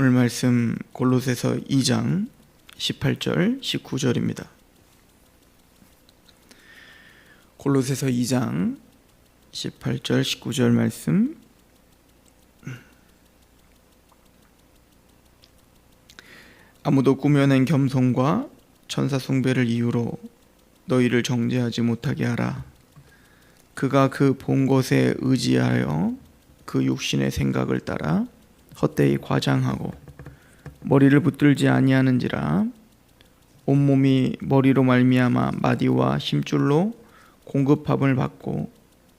오늘 말씀 골로새서 2장 18절 19절입니다. 골로새서 2장 18절 19절 말씀. 아무도 꾸며낸 겸손과 천사 숭배를 이유로 너희를 정죄하지 못하게 하라. 그가 그 본 것에 의지하여 그 육신의 생각을 따라 헛되이 과장하고 머리를 붙들지 아니하는지라. 온몸이 머리로 말미암아 마디와 힘줄로 공급함을 받고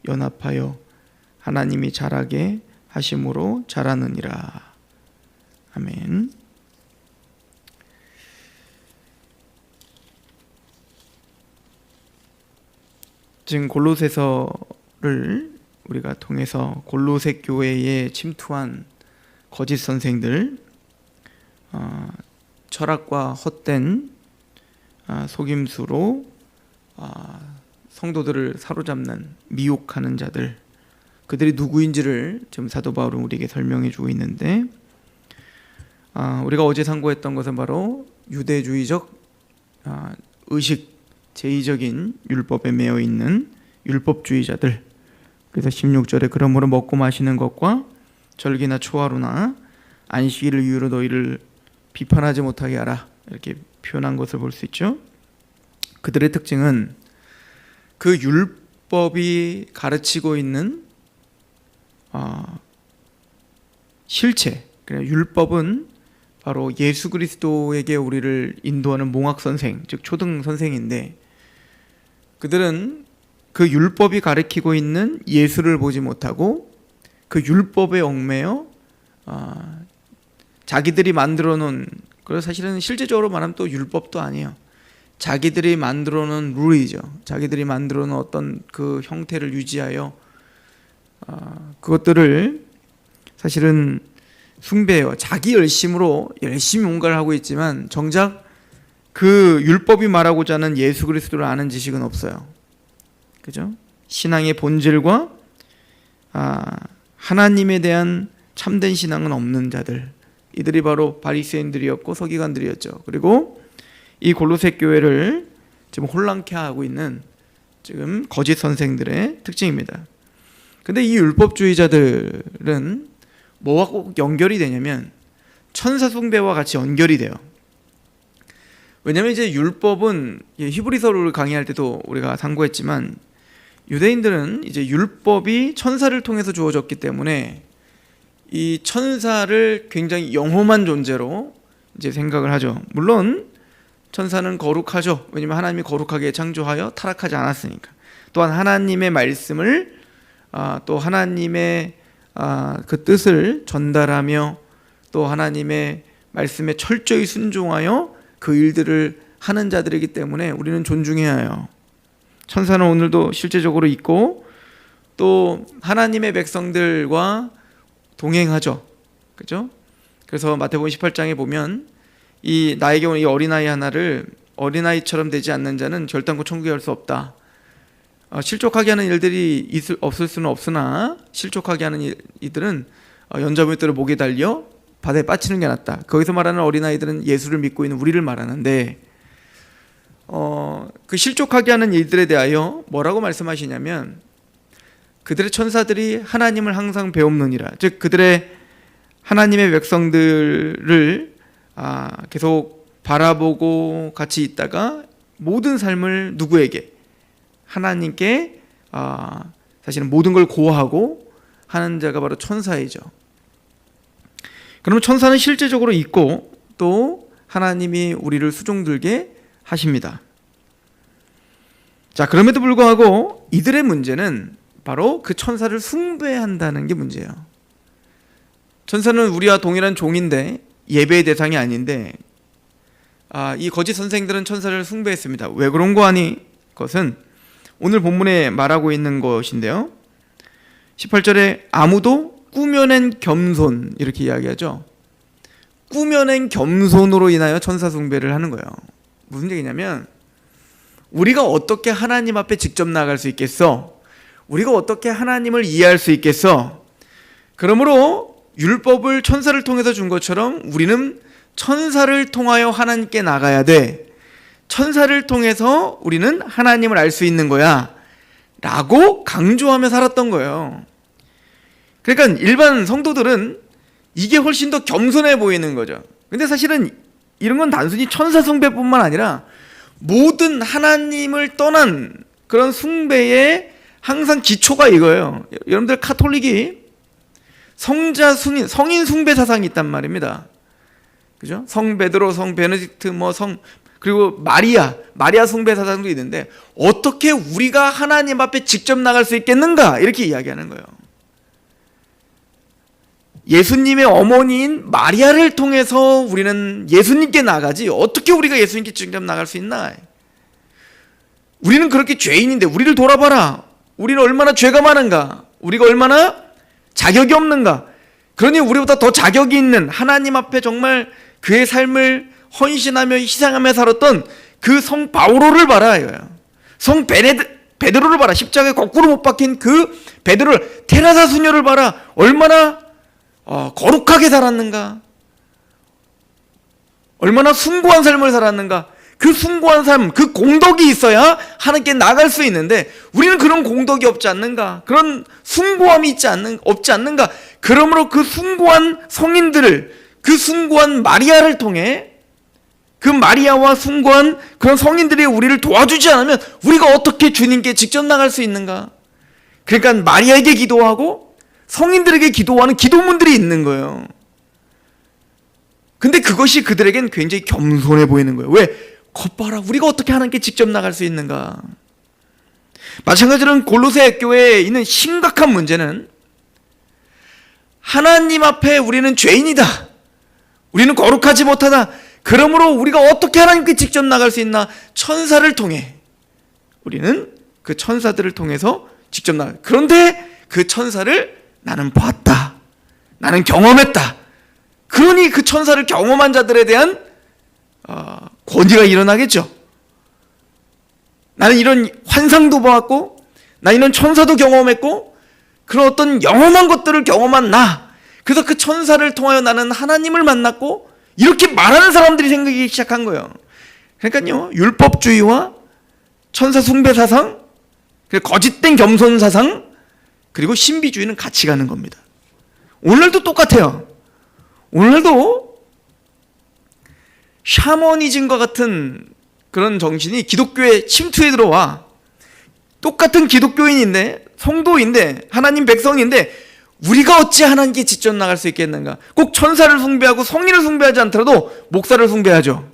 연합하여 하나님이 자라게 하심으로 자라느니라. 아멘. 지금 골로새서를 우리가 통해서 골로새 교회에 침투한 거짓 선생들, 철학과 헛된 속임수로 성도들을 사로잡는 미혹하는 자들, 그들이 누구인지를 지금 사도 바울은 우리에게 설명해 주고 있는데, 우리가 어제 상고했던 것은 바로 유대주의적 의식, 제의적인 율법에 매여 있는 율법주의자들. 그래서 16절에 그러므로 먹고 마시는 것과 절기나 초하루나 안식일을 이유로 너희를 비판하지 못하게 하라, 이렇게 표현한 것을 볼 수 있죠. 그들의 특징은 그 율법이 가르치고 있는 실체, 율법은 바로 예수 그리스도에게 우리를 인도하는 몽학선생, 즉 초등선생인데, 그들은 그 율법이 가르치고 있는 예수를 보지 못하고 그 율법에 얽매여 자기들이 만들어 놓은, 그래서 사실은 실제적으로 말하면 또 율법도 아니에요. 자기들이 만들어 놓은 룰이죠. 자기들이 만들어 놓은 어떤 그 형태를 유지하여 그것들을 사실은 숭배해요. 자기 열심으로 열심히 뭔가를 하고 있지만 정작 그 율법이 말하고자 하는 예수 그리스도를 아는 지식은 없어요. 그죠? 신앙의 본질과 하나님에 대한 참된 신앙은 없는 자들, 이들이 바로 바리새인들이었고 서기관들이었죠. 그리고 이 골로새 교회를 지금 혼란케 하고 있는 지금 거짓 선생들의 특징입니다. 근데 이 율법주의자들은 뭐와 꼭 연결이 되냐면 천사 숭배와 같이 연결이 돼요. 왜냐하면 이제 율법은, 히브리서를 강의할 때도 우리가 상고했지만, 유대인들은 이제 율법이 천사를 통해서 주어졌기 때문에 이 천사를 굉장히 영험한 존재로 이제 생각을 하죠. 물론 천사는 거룩하죠. 왜냐하면 하나님이 거룩하게 창조하여 타락하지 않았으니까. 또한 하나님의 말씀을 또 하나님의 그 뜻을 전달하며 또 하나님의 말씀에 철저히 순종하여 그 일들을 하는 자들이기 때문에 우리는 존중해야 해요. 천사는 오늘도 실제적으로 있고 또 하나님의 백성들과 동행하죠. 그죠? 그래서 마태복음 18장에 보면 이 나에게 온 이 어린아이 하나를 어린아이처럼 되지 않는 자는 결단코 천국에 갈 수 없다. 실족하게 하는 일들이 없을 수는 없으나 실족하게 하는 이들은 연자물들을 목에 달려 바다에 빠치는 게 낫다. 거기서 말하는 어린아이들은 예수를 믿고 있는 우리를 말하는데, 그 실족하게 하는 일들에 대하여 뭐라고 말씀하시냐면, 그들의 천사들이 하나님을 항상 배움느니라. 즉 그들의 하나님의 백성들을 계속 바라보고 같이 있다가 모든 삶을 누구에게? 하나님께 사실은 모든 걸 고하고 하는 자가 바로 천사이죠. 그러면 천사는 실제적으로 있고 또 하나님이 우리를 수종들게 하십니다. 자, 그럼에도 불구하고 이들의 문제는 바로 그 천사를 숭배한다는 게 문제예요. 천사는 우리와 동일한 종인데 예배의 대상이 아닌데, 이 거짓 선생들은 천사를 숭배했습니다. 왜 그런 거 아니? 그것은 오늘 본문에 말하고 있는 것인데요. 18절에 아무도 꾸며낸 겸손, 이렇게 이야기하죠. 꾸며낸 겸손으로 인하여 천사 숭배를 하는 거예요. 무슨 얘기냐면, 우리가 어떻게 하나님 앞에 직접 나갈 수 있겠어? 우리가 어떻게 하나님을 이해할 수 있겠어? 그러므로 율법을 천사를 통해서 준 것처럼 우리는 천사를 통하여 하나님께 나가야 돼. 천사를 통해서 우리는 하나님을 알 수 있는 거야 라고 강조하며 살았던 거예요. 그러니까 일반 성도들은 이게 훨씬 더 겸손해 보이는 거죠. 근데 사실은 이런 건 단순히 천사 숭배뿐만 아니라 모든 하나님을 떠난 그런 숭배의 항상 기초가 이거예요. 여러분들 카톨릭이 성자 성인 숭배 사상이 있단 말입니다. 그죠? 성 베드로, 성 베네딕트, 그리고 마리아 숭배 사상도 있는데 어떻게 우리가 하나님 앞에 직접 나갈 수 있겠는가? 이렇게 이야기하는 거예요. 예수님의 어머니인 마리아를 통해서 우리는 예수님께 나가지 어떻게 우리가 예수님께 직접 나갈 수 있나? 우리는 그렇게 죄인인데 우리를 돌아봐라. 우리는 얼마나 죄가 많은가? 우리가 얼마나 자격이 없는가? 그러니 우리보다 더 자격이 있는 하나님 앞에 정말 그의 삶을 헌신하며 희생하며 살았던 그 성 바오로를 봐라 이거예요. 성 베드로를 봐라. 십자가에 거꾸로 못 박힌 그 베드로를, 테라사 수녀를 봐라. 얼마나 거룩하게 살았는가? 얼마나 숭고한 삶을 살았는가? 그 숭고한 삶, 그 공덕이 있어야 하나님께 나갈 수 있는데 우리는 그런 공덕이 없지 않는가? 그런 숭고함이 없지 않는가? 그러므로 그 숭고한 성인들을, 그 숭고한 마리아를 통해 그 마리아와 숭고한 그런 성인들이 우리를 도와주지 않으면 우리가 어떻게 주님께 직접 나갈 수 있는가? 그러니까 마리아에게 기도하고 성인들에게 기도하는 기도문들이 있는 거예요. 근데 그것이 그들에겐 굉장히 겸손해 보이는 거예요. 왜? 겉봐라, 우리가 어떻게 하나님께 직접 나갈 수 있는가? 마찬가지로 골로새 교회에 있는 심각한 문제는 하나님 앞에 우리는 죄인이다, 우리는 거룩하지 못하다, 그러므로 우리가 어떻게 하나님께 직접 나갈 수 있나? 천사를 통해 우리는 그 천사들을 통해서 직접 나가. 그런데 그 천사를 나는 봤다, 나는 경험했다. 그러니 그 천사를 경험한 자들에 대한 권위가 일어나겠죠. 나는 이런 환상도 보았고 나 이런 천사도 경험했고 그런 어떤 영험한 것들을 경험한 나, 그래서 그 천사를 통하여 나는 하나님을 만났고, 이렇게 말하는 사람들이 생기기 시작한 거예요. 그러니까요, 율법주의와 천사 숭배 사상, 거짓된 겸손 사상, 그리고 신비주의는 같이 가는 겁니다. 오늘도 똑같아요. 오늘도 샤머니즘과 같은 그런 정신이 기독교에 침투해 들어와. 똑같은 기독교인인데, 성도인데, 하나님 백성인데 우리가 어찌 하나님께 직접 나갈 수 있겠는가? 꼭 천사를 숭배하고 성인을 숭배하지 않더라도 목사를 숭배하죠.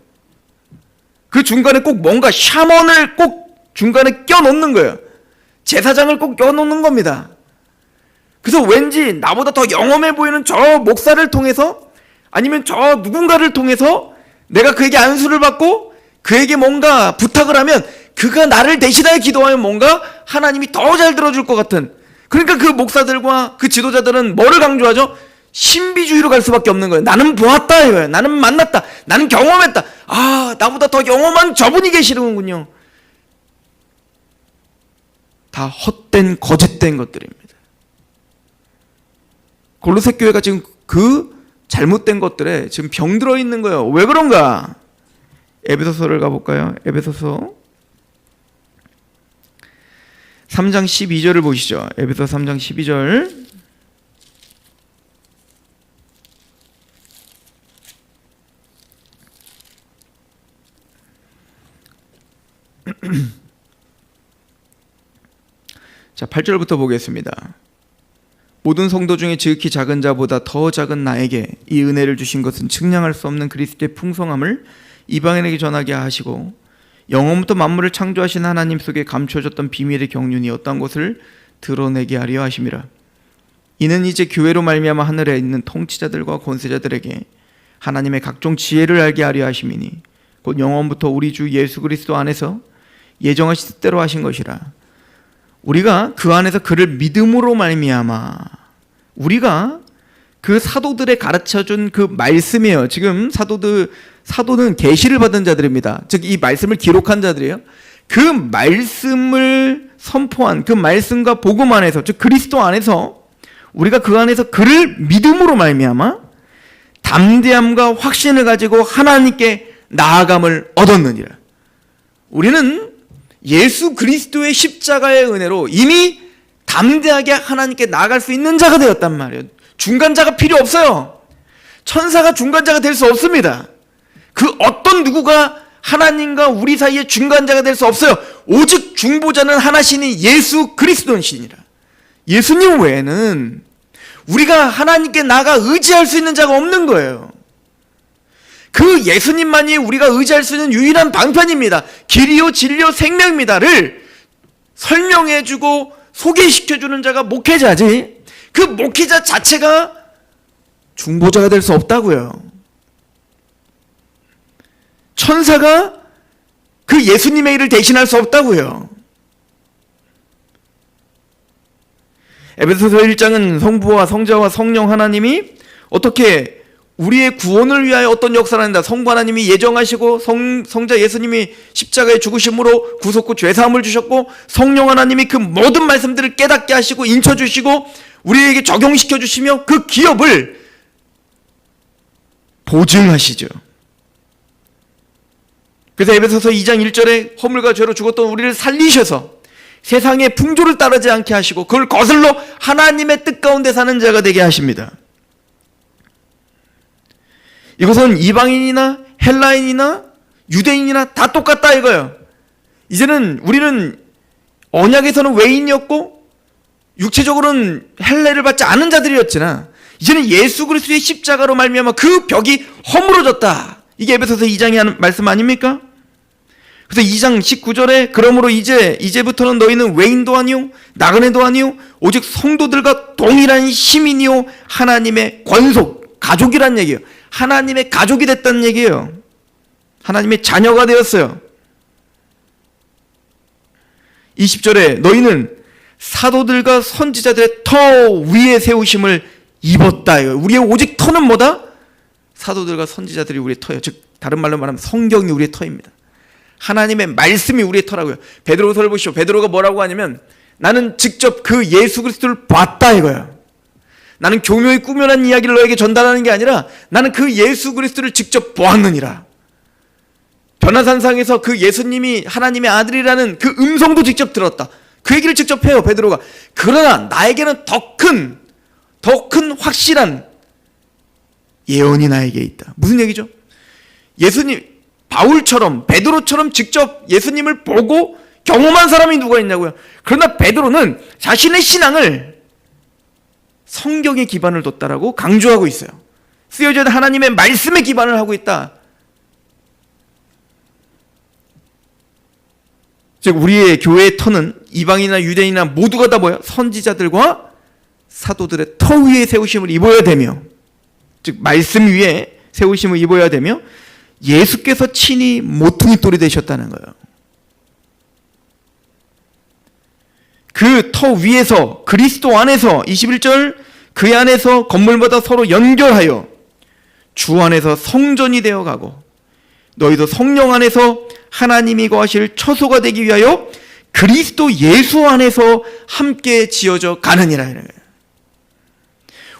그 중간에 꼭 뭔가 샤먼을 꼭 중간에 껴놓는 거예요. 제사장을 꼭 껴놓는 겁니다. 그래서 왠지 나보다 더 영험해 보이는 저 목사를 통해서, 아니면 저 누군가를 통해서 내가 그에게 안수를 받고 그에게 뭔가 부탁을 하면 그가 나를 대신하여 기도하면 뭔가 하나님이 더 잘 들어줄 것 같은, 그러니까 그 목사들과 그 지도자들은 뭐를 강조하죠? 신비주의로 갈 수밖에 없는 거예요. 나는 보았다 이거예요. 나는 만났다, 나는 경험했다. 나보다 더 경험한 저분이 계시는군요. 다 헛된 거짓된 것들입니다. 골로새 교회가 지금 그 잘못된 것들에 지금 병들어 있는 거예요. 왜 그런가? 에베소서를 가볼까요? 에베소서 3장 12절을 보시죠. 에베소 3장 12절. 자, 8절부터 보겠습니다. 모든 성도 중에 지극히 작은 자보다 더 작은 나에게 이 은혜를 주신 것은 측량할 수 없는 그리스도의 풍성함을 이방인에게 전하게 하시고, 영원부터 만물을 창조하신 하나님 속에 감춰졌던 비밀의 경륜이 어떤 것을 드러내게 하려 하심이라. 이는 이제 교회로 말미암아 하늘에 있는 통치자들과 권세자들에게 하나님의 각종 지혜를 알게 하려 하심이니, 곧 영원부터 우리 주 예수 그리스도 안에서 예정하신 뜻대로 하신 것이라. 우리가 그 안에서 그를 믿음으로 말미암아, 우리가 그 사도들의 가르쳐준 그 말씀이에요. 지금 사도는 계시를 받은 자들입니다. 즉 이 말씀을 기록한 자들이에요. 그 말씀을 선포한 그 말씀과 복음 안에서, 즉 그리스도 안에서 우리가 그 안에서 그를 믿음으로 말미암아 담대함과 확신을 가지고 하나님께 나아감을 얻었느니라. 우리는 예수 그리스도의 십자가의 은혜로 이미 담대하게 하나님께 나아갈 수 있는 자가 되었단 말이에요. 중간자가 필요 없어요. 천사가 중간자가 될 수 없습니다. 그 어떤 누구가 하나님과 우리 사이에 중간자가 될 수 없어요. 오직 중보자는 하나시니 예수 그리스도시니라. 예수님 외에는 우리가 하나님께 나가 의지할 수 있는 자가 없는 거예요. 그 예수님만이 우리가 의지할 수 있는 유일한 방편입니다. 길이요 진리요 생명입니다를 설명해주고 소개시켜주는 자가 목회자지, 그 목회자 자체가 중보자가 될 수 없다고요. 천사가 그 예수님의 일을 대신할 수 없다고요. 에베소서 1장은 성부와 성자와 성령 하나님이 어떻게 우리의 구원을 위하여 어떤 역사를 한다. 성부 하나님이 예정하시고 성자 예수님이 십자가에 죽으심으로 구속구 죄사함을 주셨고, 성령 하나님이 그 모든 말씀들을 깨닫게 하시고 인쳐주시고 우리에게 적용시켜 주시며 그 기업을 보증하시죠. 그래서 에베소서 2장 1절에 허물과 죄로 죽었던 우리를 살리셔서 세상의 풍조를 따르지 않게 하시고 그걸 거슬러 하나님의 뜻 가운데 사는 자가 되게 하십니다. 이것은 이방인이나 헬라인이나 유대인이나 다 똑같다 이거예요. 이제는 우리는 언약에서는 외인이었고 육체적으로는 헬레를 받지 않은 자들이었으나 이제는 예수 그리스도의 십자가로 말미암아 그 벽이 허물어졌다. 이게 에베소서 2장의 하는 말씀 아닙니까? 그래서 2장 19절에 그러므로 이제부터는 너희는 외인도 아니요 나그네도 아니요 오직 성도들과 동일한 시민이요 하나님의 권속, 가족이란 얘기예요. 하나님의 가족이 됐다는 얘기예요. 하나님의 자녀가 되었어요. 20절에 너희는 사도들과 선지자들의 터 위에 세우심을 입었다. 우리의 오직 터는 뭐다? 사도들과 선지자들이 우리의 터예요. 즉 다른 말로 말하면 성경이 우리의 터입니다. 하나님의 말씀이 우리의 터라고요. 베드로서를 보시오. 베드로가 뭐라고 하냐면 나는 직접 그 예수 그리스도를 봤다 이거예요. 나는 교묘히 꾸며낸 이야기를 너에게 전달하는 게 아니라 나는 그 예수 그리스도를 직접 보았느니라. 변화산상에서 그 예수님이 하나님의 아들이라는 그 음성도 직접 들었다. 그 얘기를 직접 해요 베드로가. 그러나 나에게는 더 큰 확실한 예언이 나에게 있다. 무슨 얘기죠? 예수님, 바울처럼 베드로처럼 직접 예수님을 보고 경험한 사람이 누가 있냐고요. 그러나 베드로는 자신의 신앙을 성경에 기반을 뒀다라고 강조하고 있어요. 쓰여져 있는 하나님의 말씀에 기반을 하고 있다. 즉 우리의 교회의 터는 이방인이나 유대인이나 모두가 다 뭐야? 선지자들과 사도들의 터 위에 세우심을 입어야 되며, 즉 말씀 위에 세우심을 입어야 되며 예수께서 친히 모퉁이 돌이 되셨다는 거예요. 그 터 위에서 그리스도 안에서 21절 그 안에서 건물마다 서로 연결하여 주 안에서 성전이 되어가고 너희도 성령 안에서 하나님이 거하실 처소가 되기 위하여 그리스도 예수 안에서 함께 지어져 가느니라.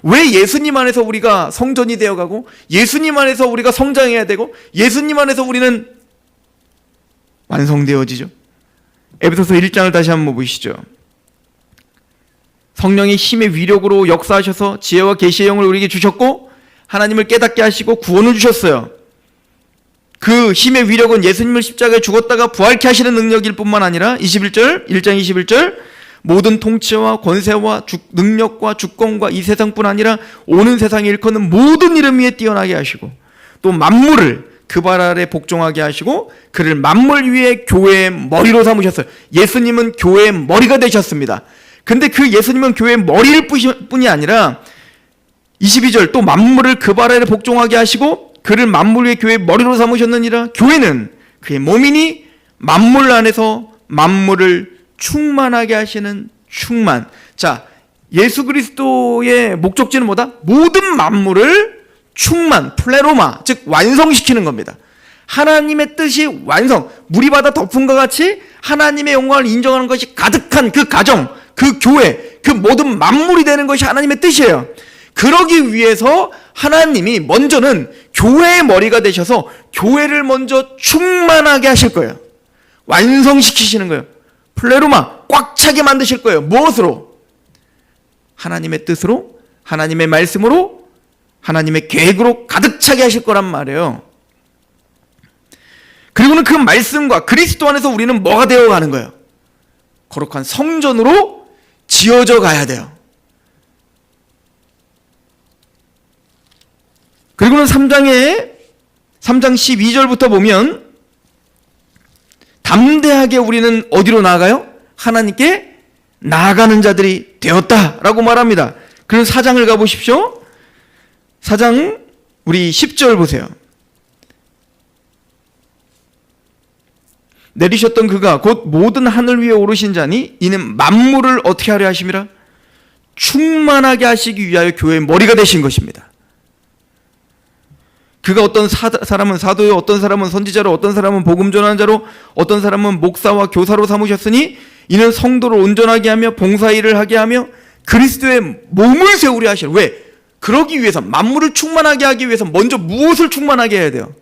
왜 예수님 안에서 우리가 성전이 되어가고 예수님 안에서 우리가 성장해야 되고 예수님 안에서 우리는 완성되어지죠? 에베소서 1장을 다시 한번 보시죠. 성령의 힘의 위력으로 역사하셔서 지혜와 계시의 영을 우리에게 주셨고 하나님을 깨닫게 하시고 구원을 주셨어요. 그 힘의 위력은 예수님을 십자가에 죽었다가 부활케 하시는 능력일 뿐만 아니라 1장 21절 모든 통치와 권세와 능력과 주권과 이 세상뿐 아니라 오는 세상에 일컫는 모든 이름 위에 뛰어나게 하시고 또 만물을 그 발 아래 복종하게 하시고 그를 만물 위에 교회의 머리로 삼으셨어요. 예수님은 교회의 머리가 되셨습니다. 근데 그 예수님은 교회의 머리일 뿐이 아니라 22절 또 만물을 그 발 아래 복종하게 하시고 그를 만물 위에 교회의 머리로 삼으셨느니라. 교회는 그의 몸이니 만물 안에서 만물을 충만하게 하시는 충만. 자, 예수 그리스도의 목적지는 뭐다? 모든 만물을 충만, 플레로마, 즉 완성시키는 겁니다. 하나님의 뜻이 완성, 물이 바다 덮음과 같이 하나님의 영광을 인정하는 것이 가득한 그 가정, 그 교회, 그 모든 만물이 되는 것이 하나님의 뜻이에요. 그러기 위해서 하나님이 먼저는 교회의 머리가 되셔서 교회를 먼저 충만하게 하실 거예요. 완성시키시는 거예요. 플레루마, 꽉 차게 만드실 거예요. 무엇으로? 하나님의 뜻으로, 하나님의 말씀으로, 하나님의 계획으로 가득 차게 하실 거란 말이에요. 그리고는 그 말씀과 그리스도 안에서 우리는 뭐가 되어가는 거예요? 거룩한 성전으로 지어져 가야 돼요. 그리고는 3장 12절부터 보면 담대하게 우리는 어디로 나아가요? 하나님께 나아가는 자들이 되었다라고 말합니다. 그래서 4장을 가보십시오. 4장 우리 10절 보세요. 내리셨던 그가 곧 모든 하늘 위에 오르신 자니 이는 만물을 어떻게 하려 하심이라? 충만하게 하시기 위하여 교회의 머리가 되신 것입니다. 그가 어떤 사람은 사도요, 어떤 사람은 선지자로, 어떤 사람은 복음 전하는 자로, 어떤 사람은 목사와 교사로 삼으셨으니 이는 성도를 온전하게 하며 봉사일을 하게 하며 그리스도의 몸을 세우려 하시라. 왜? 그러기 위해서, 만물을 충만하게 하기 위해서 먼저 무엇을 충만하게 해야 돼요?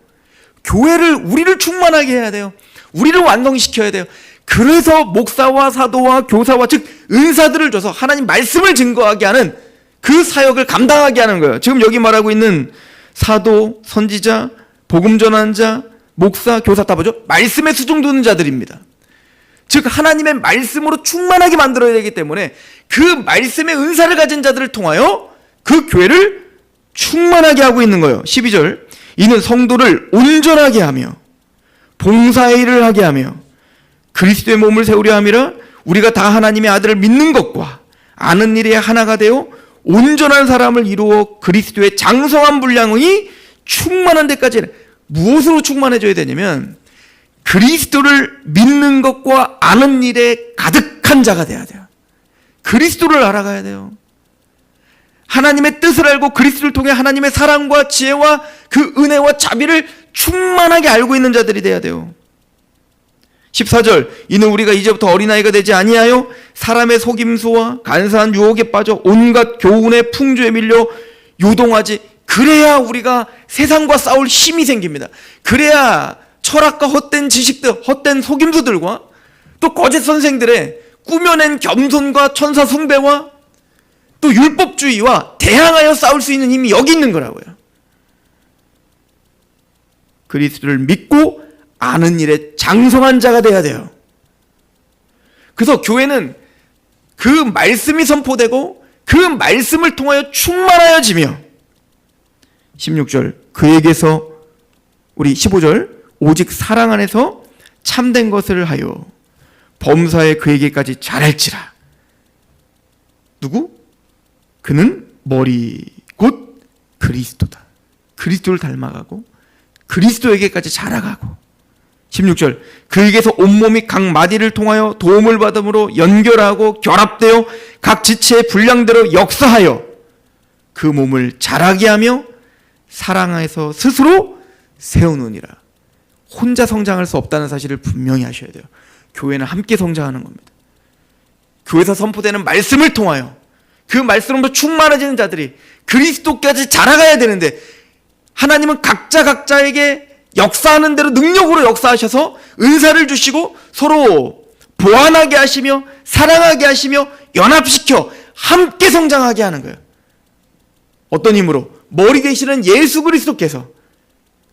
우리를 충만하게 해야 돼요. 우리를 완성시켜야 돼요. 그래서 목사와 사도와 교사와 즉 은사들을 줘서 하나님 말씀을 증거하게 하는 그 사역을 감당하게 하는 거예요. 지금 여기 말하고 있는 사도, 선지자, 복음 전하는 자, 목사, 교사 다 뭐죠? 말씀에 수종 두는 자들입니다. 즉 하나님의 말씀으로 충만하게 만들어야 되기 때문에 그 말씀의 은사를 가진 자들을 통하여 그 교회를 충만하게 하고 있는 거예요. 12절 이는 성도를 온전하게 하며 봉사의 일을 하게 하며 그리스도의 몸을 세우려 함이라. 우리가 다 하나님의 아들을 믿는 것과 아는 일에 하나가 되어 온전한 사람을 이루어 그리스도의 장성한 분량이 충만한 데까지. 무엇으로 충만해져야 되냐면 그리스도를 믿는 것과 아는 일에 가득한 자가 돼야 돼요. 그리스도를 알아가야 돼요. 하나님의 뜻을 알고 그리스도를 통해 하나님의 사랑과 지혜와 그 은혜와 자비를 충만하게 알고 있는 자들이 돼야 돼요. 14절 이는 우리가 이제부터 어린아이가 되지 아니하여 사람의 속임수와 간사한 유혹에 빠져 온갖 교훈의 풍조에 밀려 요동하지. 그래야 우리가 세상과 싸울 힘이 생깁니다. 그래야 철학과 헛된 지식들, 헛된 속임수들과 또 거짓 선생들의 꾸며낸 겸손과 천사 숭배와 또 율법주의와 대항하여 싸울 수 있는 힘이 여기 있는 거라고요. 그리스도를 믿고 아는 일에 장성한 자가 돼야 돼요. 그래서 교회는 그 말씀이 선포되고 그 말씀을 통하여 충만하여지며 16절 그에게서 우리 15절 오직 사랑 안에서 참된 것을 하여 범사에 그에게까지 잘할지라. 누구? 그는 머리 곧 그리스도다. 그리스도를 닮아가고 그리스도에게까지 자라가고. 16절 그에게서 온몸이 각 마디를 통하여 도움을 받음으로 연결하고 결합되어 각 지체의 분량대로 역사하여 그 몸을 자라게 하며 사랑에서 스스로 세우느니라. 혼자 성장할 수 없다는 사실을 분명히 하셔야 돼요. 교회는 함께 성장하는 겁니다. 교회에서 선포되는 말씀을 통하여 그 말씀으로 충만해지는 자들이 그리스도까지 자라가야 되는데 하나님은 각자에게 역사하는 대로 능력으로 역사하셔서 은사를 주시고 서로 보완하게 하시며 사랑하게 하시며 연합시켜 함께 성장하게 하는 거예요. 어떤 힘으로? 머리 되시는 예수 그리스도께서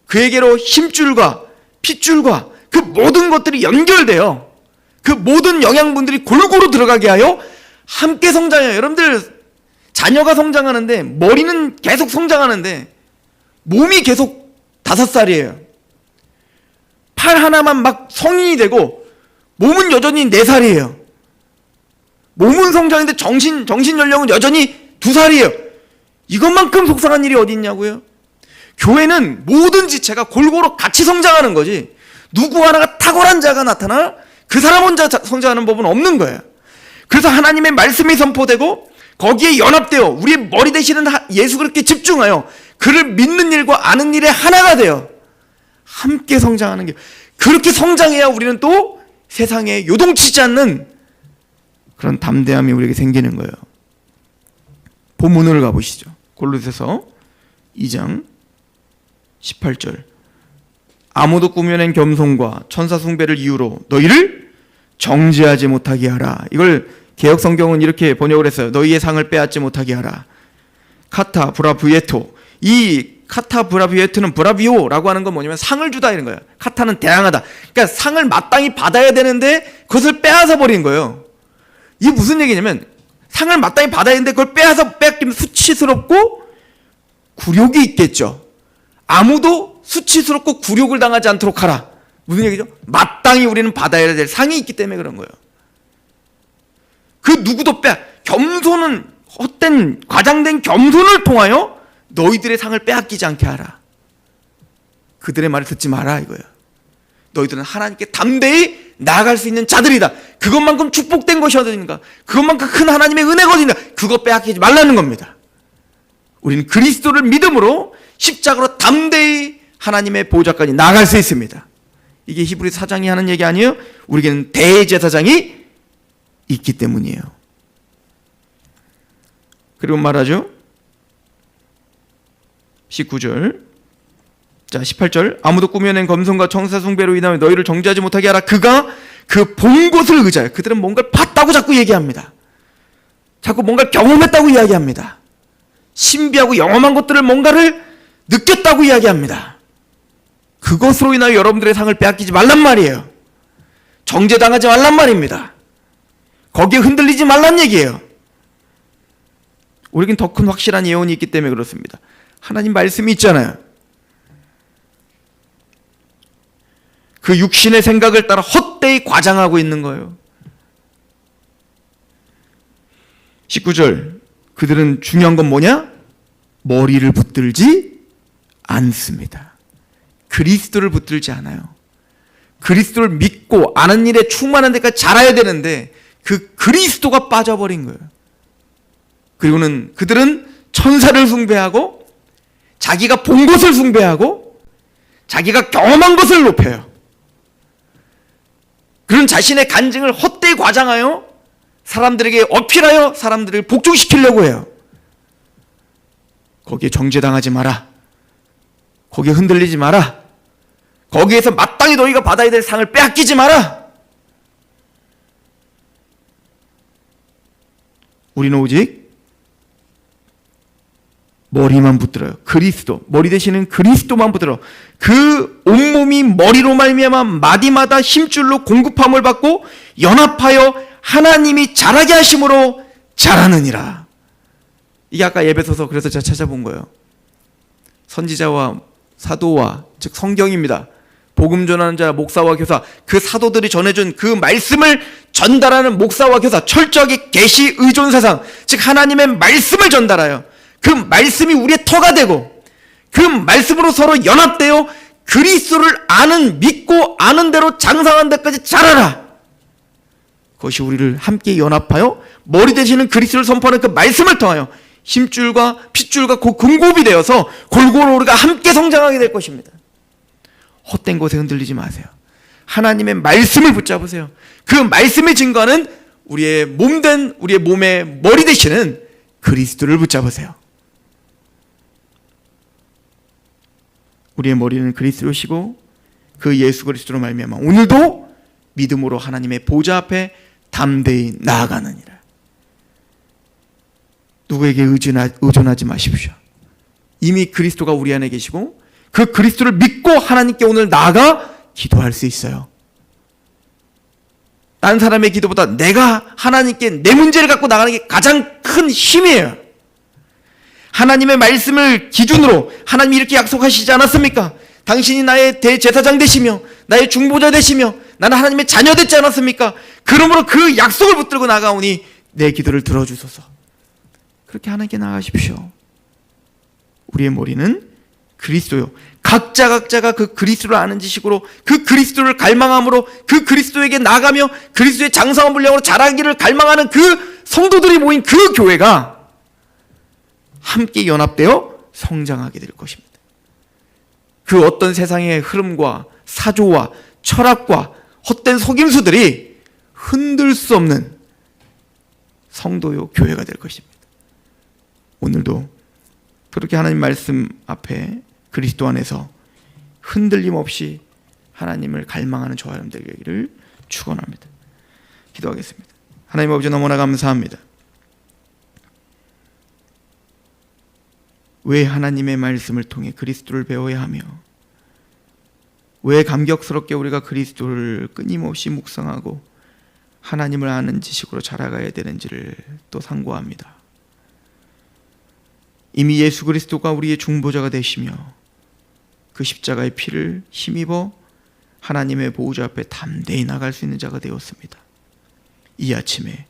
그에게로 힘줄과 핏줄과 그 모든 것들이 연결되어 그 모든 영양분들이 골고루 들어가게 하여 함께 성장해요. 여러분들 자녀가 성장하는데 머리는 계속 성장하는데 몸이 계속 5살이에요. 팔 하나만 막 성인이 되고 몸은 여전히 4살이에요. 몸은 성장인데 정신 연령은 여전히 2살이에요. 이것만큼 속상한 일이 어디 있냐고요? 교회는 모든 지체가 골고루 같이 성장하는 거지 누구 하나가 탁월한 자가 나타나 그 사람 혼자 성장하는 법은 없는 거예요. 그래서 하나님의 말씀이 선포되고 거기에 연합되어 우리의 머리 되시는 예수 그리스도께 집중하여 그를 믿는 일과 아는 일에 하나가 되어 함께 성장하는 게, 그렇게 성장해야 우리는 또 세상에 요동치지 않는 그런 담대함이 우리에게 생기는 거예요. 본문을 가보시죠. 골로새서 2장 18절. 아무도 꾸며낸 겸손과 천사 숭배를 이유로 너희를 정죄하지 못하게 하라. 이걸 개역 성경은 이렇게 번역을 했어요. 너희의 상을 빼앗지 못하게 하라. 카타 브라비에토. 이 카타 브라비에토는 브라비오라고 하는 건 뭐냐면 상을 주다 이런 거예요. 카타는 대항하다. 그러니까 상을 마땅히 받아야 되는데 그것을 빼앗아 버린 거예요. 이게 무슨 얘기냐면 상을 마땅히 받아야 되는데 그걸 빼앗기면 수치스럽고 굴욕이 있겠죠. 아무도 수치스럽고 굴욕을 당하지 않도록 하라. 무슨 얘기죠? 마땅히 우리는 받아야 될 상이 있기 때문에 그런 거예요. 그 누구도 겸손은 헛된 과장된 겸손을 통하여 너희들의 상을 빼앗기지 않게 하라. 그들의 말을 듣지 마라 이거예요. 너희들은 하나님께 담대히 나아갈 수 있는 자들이다. 그것만큼 축복된 것이 어디인가? 그것만큼 큰 하나님의 은혜가 어디인가? 그거 빼앗기지 말라는 겁니다. 우리는 그리스도를 믿음으로 십자가로 담대히 하나님의 보좌까지 나아갈 수 있습니다. 이게 히브리서 4장이 하는 얘기 아니에요? 우리에게는 대제사장이 있기 때문이에요. 그리고 말하죠. 19절. 자, 18절. 아무도 꾸며낸 검성과 청사 숭배로 인하여 너희를 정죄하지 못하게 하라. 그가 그 본 것을 의지하여. 그들은 뭔가를 봤다고 자꾸 얘기합니다. 자꾸 뭔가를 경험했다고 이야기합니다. 신비하고 영험한 것들을 뭔가를 느꼈다고 이야기합니다. 그것으로 인하여 여러분들의 상을 빼앗기지 말란 말이에요. 정죄당하지 말란 말입니다. 거기에 흔들리지 말란 얘기예요. 우리에겐 더 큰 확실한 예언이 있기 때문에 그렇습니다. 하나님 말씀이 있잖아요. 그 육신의 생각을 따라 헛되이 과장하고 있는 거예요. 19절. 그들은 중요한 건 뭐냐? 머리를 붙들지 않습니다. 그리스도를 붙들지 않아요. 그리스도를 믿고 아는 일에 충만한 데까지 자라야 되는데 그 그리스도가 빠져버린 거예요. 그리고는 그들은 천사를 숭배하고 자기가 본 것을 숭배하고 자기가 경험한 것을 높여요. 그런 자신의 간증을 헛되이 과장하여 사람들에게 어필하여 사람들을 복종시키려고 해요. 거기에 정죄당하지 마라. 거기에 흔들리지 마라. 거기에서 마땅히 너희가 받아야 될 상을 빼앗기지 마라. 우리는 오직 머리만 붙들어요. 그리스도, 머리 대신은 그리스도만 붙들어. 그 온몸이 머리로 말미암아 마디마다 힘줄로 공급함을 받고 연합하여 하나님이 자라게 하심으로 자라느니라. 이게 아까 예배소서 그래서 제가 찾아본 거예요. 선지자와 사도와 즉 성경입니다. 복음 전하는 자, 목사와 교사, 그 사도들이 전해준 그 말씀을 전달하는 목사와 교사, 철저하게 계시 의존 사상, 즉 하나님의 말씀을 전달하여 그 말씀이 우리의 터가 되고 그 말씀으로 서로 연합되어 그리스도를 아는, 믿고 아는 대로 장성한 데까지 자라라. 그것이 우리를 함께 연합하여 머리 되시는 그리스도를 선포하는 그 말씀을 통하여 힘줄과 핏줄과 그 공급이 되어서 골고루 우리가 함께 성장하게 될 것입니다. 헛된 곳에 흔들리지 마세요. 하나님의 말씀을 붙잡으세요. 그 말씀의 증거는 우리의 몸된, 우리의 몸의 머리 되시는 그리스도를 붙잡으세요. 우리의 머리는 그리스도시고 그 예수 그리스도로 말미암아 오늘도 믿음으로 하나님의 보좌 앞에 담대히 나아가느니라. 누구에게 의존하지 마십시오. 이미 그리스도가 우리 안에 계시고 그 그리스도를 믿고 하나님께 오늘 나아가 기도할 수 있어요. 딴 사람의 기도보다 내가 하나님께 내 문제를 갖고 나가는 게 가장 큰 힘이에요. 하나님의 말씀을 기준으로 하나님이 이렇게 약속하시지 않았습니까? 당신이 나의 대제사장 되시며 나의 중보자 되시며 나는 하나님의 자녀 됐지 않았습니까? 그러므로 그 약속을 붙들고 나가오니 내 기도를 들어주소서. 그렇게 하나님께 나아가십시오. 우리의 머리는 그리스도요. 각자가 그 그리스도를 아는 지식으로 그 그리스도를 갈망함으로 그 그리스도에게 나아가며 그리스도의 장성한 분량으로 자라기를 갈망하는 그 성도들이 모인 그 교회가 함께 연합되어 성장하게 될 것입니다. 그 어떤 세상의 흐름과 사조와 철학과 헛된 속임수들이 흔들 수 없는 성도요 교회가 될 것입니다. 오늘도 그렇게 하나님 말씀 앞에 그리스도 안에서 흔들림 없이 하나님을 갈망하는 저와 여러분들 되기를 축원합니다. 기도하겠습니다. 하나님 아버지, 너무나 감사합니다. 왜 하나님의 말씀을 통해 그리스도를 배워야 하며, 왜 감격스럽게 우리가 그리스도를 끊임없이 묵상하고 하나님을 아는 지식으로 자라가야 되는지를 또 상고합니다. 이미 예수 그리스도가 우리의 중보자가 되시며 그 십자가의 피를 힘입어 하나님의 보호자 앞에 담대히 나갈 수 있는 자가 되었습니다. 이 아침에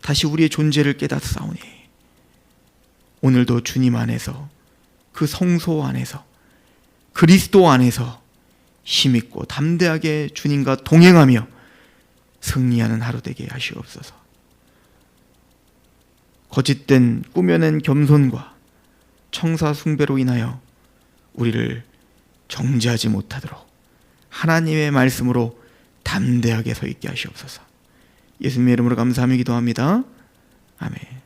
다시 우리의 존재를 깨닫사오니 오늘도 주님 안에서, 그 성소 안에서, 그리스도 안에서 힘있고 담대하게 주님과 동행하며 승리하는 하루 되게 하시옵소서. 거짓된 꾸며낸 겸손과 청사 숭배로 인하여 우리를 정죄하지 못하도록 하나님의 말씀으로 담대하게 서 있게 하시옵소서. 예수님의 이름으로 감사하며 기도합니다. 아멘.